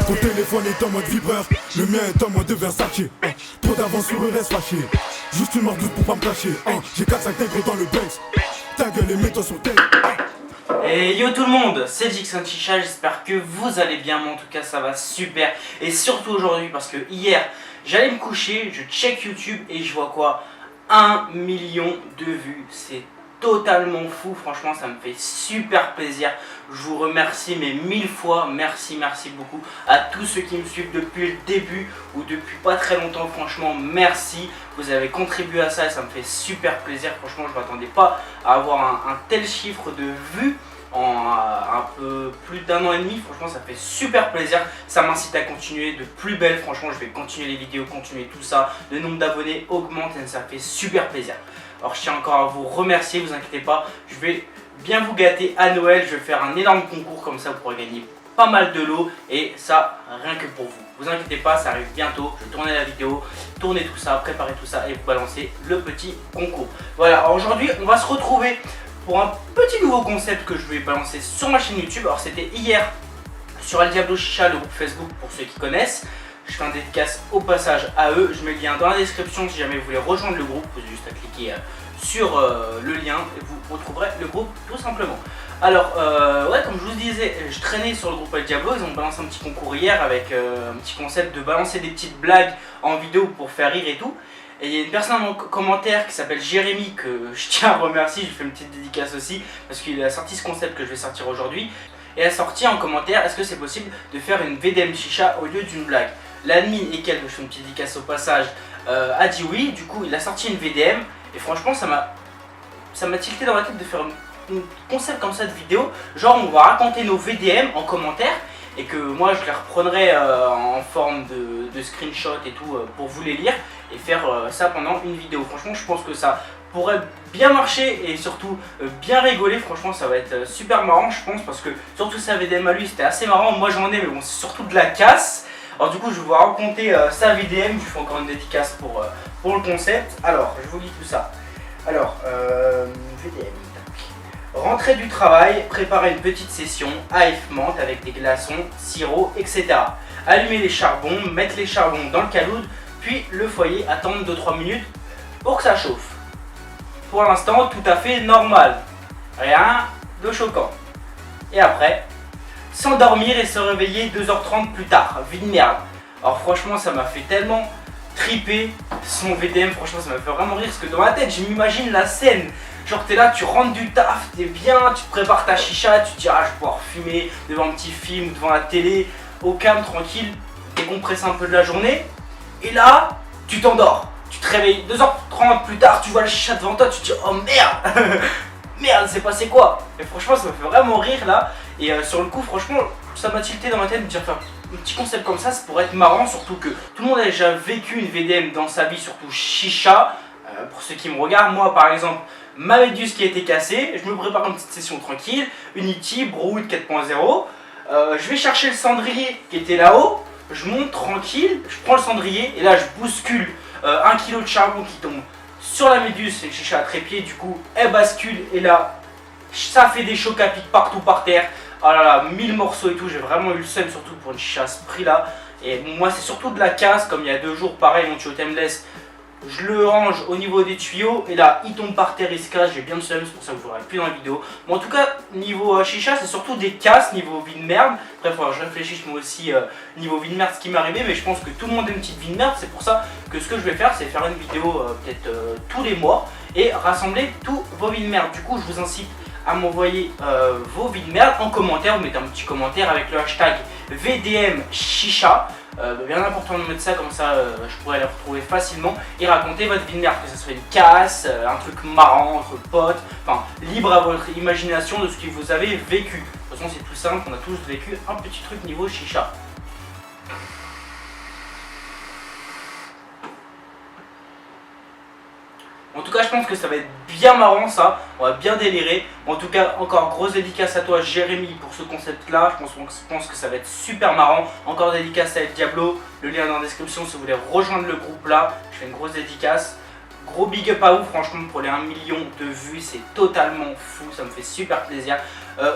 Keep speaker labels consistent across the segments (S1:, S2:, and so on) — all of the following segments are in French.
S1: Ton téléphone est en mode vibreur, le mien est en mode Versace. Trop d'avance sur le reste fâché. Juste une mordoute pour pas me cacher. J'ai 4-5 nègres dans le Banks. Ta gueule et mets-toi sur tête.
S2: Et yo tout le monde, c'est Jixon Chicha, j'espère que vous allez bien, mais en tout cas ça va super. Et surtout aujourd'hui parce que hier, j'allais me coucher, je check YouTube et je vois quoi? 1 million de vues, c'est totalement fou, franchement ça me fait super plaisir. Je vous remercie mais 1000 fois, merci beaucoup à tous ceux qui me suivent depuis le début ou depuis pas très longtemps, franchement merci. Vous avez contribué à ça et ça me fait super plaisir, franchement je m'attendais pas à avoir un tel chiffre de vues en un peu plus d'1 an et demi. Franchement ça fait super plaisir, ça m'incite à continuer de plus belle. Franchement je vais continuer les vidéos, continuer tout ça, le nombre d'abonnés augmente et ça fait super plaisir. Alors je tiens encore à vous remercier, vous inquiétez pas, je vais bien vous gâter à Noël. Je vais faire un énorme concours comme ça, vous pourrez gagner pas mal de lots et ça rien que pour vous. Vous inquiétez pas, ça arrive bientôt, je vais tourner la vidéo, tourner tout ça, préparer tout ça et vous balancer le petit concours. Voilà, alors aujourd'hui on va se retrouver pour un petit nouveau concept que je vais balancer sur ma chaîne YouTube. Alors c'était hier sur El Diablo Chicha, le groupe Facebook pour ceux qui connaissent. Je fais un dédicace au passage à eux, je mets le lien dans la description si jamais vous voulez rejoindre le groupe. Vous avez juste à cliquer sur le lien et vous retrouverez le groupe tout simplement. Alors ouais, comme je vous disais, je traînais sur le groupe El Diablo, ils ont balancé un petit concours hier avec un petit concept de balancer des petites blagues en vidéo pour faire rire et tout. Et il y a une personne en commentaire qui s'appelle Jérémy que je tiens à remercier, je fais une petite dédicace aussi parce qu'il a sorti ce concept que je vais sortir aujourd'hui. Et a sorti en commentaire, est-ce que c'est possible de faire une VDM chicha au lieu d'une blague? L'admin Ekel, que je fais une petite dédicace au passage, a dit oui. Du coup il a sorti une VDM et franchement ça m'a tilté dans la tête de faire un concept comme ça de vidéo. Genre on va raconter nos VDM en commentaire et que moi je les reprendrai en forme de screenshot et tout pour vous les lire et faire ça pendant une vidéo. Franchement je pense que ça pourrait bien marcher et surtout bien rigoler. Franchement ça va être super marrant je pense, parce que surtout sa VDM à lui c'était assez marrant. Moi j'en ai mais bon c'est surtout de la casse. Alors du coup je vais vous raconter sa VDM, je fais encore une dédicace pour le concept. Alors je vous lis tout ça. Alors VDM. Rentrée du travail, préparer une petite session AF menthe avec des glaçons, sirop, etc. Allumer les charbons, mettre les charbons dans le caloud, puis le foyer, attendre 2-3 minutes pour que ça chauffe. Pour l'instant, tout à fait normal. Rien de choquant. Et après, s'endormir et se réveiller 2h30 plus tard. Vie de merde. Alors franchement, ça m'a fait tellement triper son VDM. Franchement, ça m'a fait vraiment rire parce que dans ma tête, je m'imagine la scène. Genre t'es là, tu rentres du taf, t'es bien, tu te prépares ta chicha, tu te dis ah je vais pouvoir fumer devant un petit film, devant la télé, au calme, tranquille, décompresser un peu de la journée. Et là, tu t'endors, tu te réveilles 2h30 plus tard, tu vois le chicha devant toi, tu te dis oh merde. Merde, c'est passé quoi? Et franchement ça me fait vraiment rire là. Et sur le coup franchement ça m'a tilté dans ma tête de dire faire un petit concept comme ça pourrait être marrant. Surtout que tout le monde a déjà vécu une VDM dans sa vie, surtout chicha. Pour ceux qui me regardent, moi par exemple, ma méduse qui a été cassée, je me prépare une petite session tranquille, Unity, Brood 4.0, je vais chercher le cendrier qui était là-haut, je monte tranquille, je prends le cendrier et là je bouscule 1 kg de charbon qui tombe sur la méduse, c'est une chicha à trépied, du coup elle bascule et là ça fait des chocs à pic partout par terre. Oh là là, 1000 morceaux et tout, j'ai vraiment eu le seum surtout pour une chicha à ce prix là. Et bon, moi c'est surtout de la casse, comme il y a 2 jours pareil mon tuyau Timeless. Je le range au niveau des tuyaux et là il tombe par terre, il se casse, j'ai bien le seum, c'est pour ça que vous verrez plus dans la vidéo. Bon en tout cas niveau chicha c'est surtout des casses, niveau vie de merde. Bref je réfléchis moi aussi niveau vie de merde ce qui m'est arrivé, mais je pense que tout le monde a une petite vie de merde. C'est pour ça que ce que je vais faire c'est faire une vidéo peut-être tous les mois et rassembler tous vos vies de merde. Du coup je vous incite à m'envoyer vos vies de merde en commentaire, vous mettez un petit commentaire avec le hashtag VDM Chicha. Bien important de mettre ça, comme ça je pourrais les retrouver facilement et raconter votre vie de merde, que ce soit une casse, un truc marrant entre potes, enfin libre à votre imagination de ce que vous avez vécu. De toute façon c'est tout simple, on a tous vécu un petit truc niveau chicha. En tout cas je pense que ça va être bien marrant ça, on va bien délirer. En tout cas encore grosse dédicace à toi Jérémy pour ce concept là, je pense que ça va être super marrant. Encore dédicace à El Diablo, le lien est dans la description si vous voulez rejoindre le groupe là, je fais une grosse dédicace. Gros big up à vous, franchement, pour les 1 million de vues, c'est totalement fou, ça me fait super plaisir.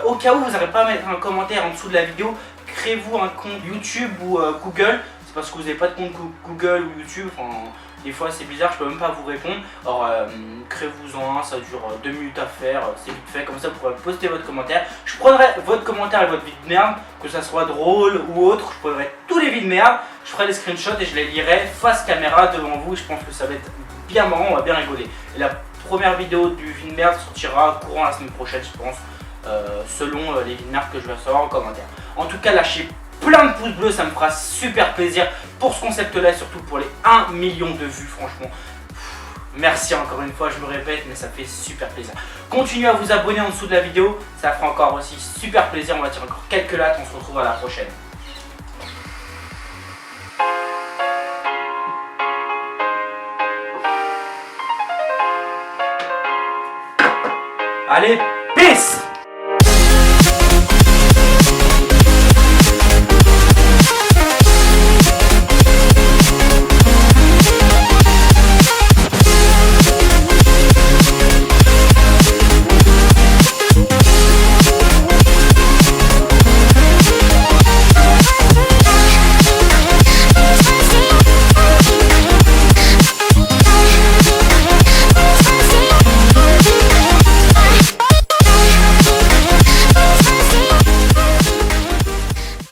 S2: Au cas où vous n'arrivez pas à mettre un commentaire en dessous de la vidéo, créez-vous un compte YouTube ou Google. C'est parce que vous n'avez pas de compte Google ou YouTube. Enfin, des fois c'est bizarre, je peux même pas vous répondre. Alors créez-vous-en un, ça dure 2 minutes à faire, c'est vite fait, comme ça vous pourrez poster votre commentaire. Je prendrai votre commentaire et votre vie de merde, que ça soit drôle ou autre, je prendrai tous les vies de merde, je ferai des screenshots et je les lirai face caméra devant vous. Je pense que ça va être bien marrant, on va bien rigoler. Et la première vidéo du vie de merde sortira courant la semaine prochaine, je pense, selon les vies de merde que je vais recevoir en commentaire. En tout cas, lâchez plein de pouces bleus, ça me fera super plaisir pour ce concept là et surtout pour les 1 million de vues, franchement. Merci encore une fois, je me répète, mais ça fait super plaisir. Continuez à vous abonner en dessous de la vidéo, ça fera encore aussi super plaisir. On va tirer encore quelques lattes, on se retrouve à la prochaine. Allez, peace!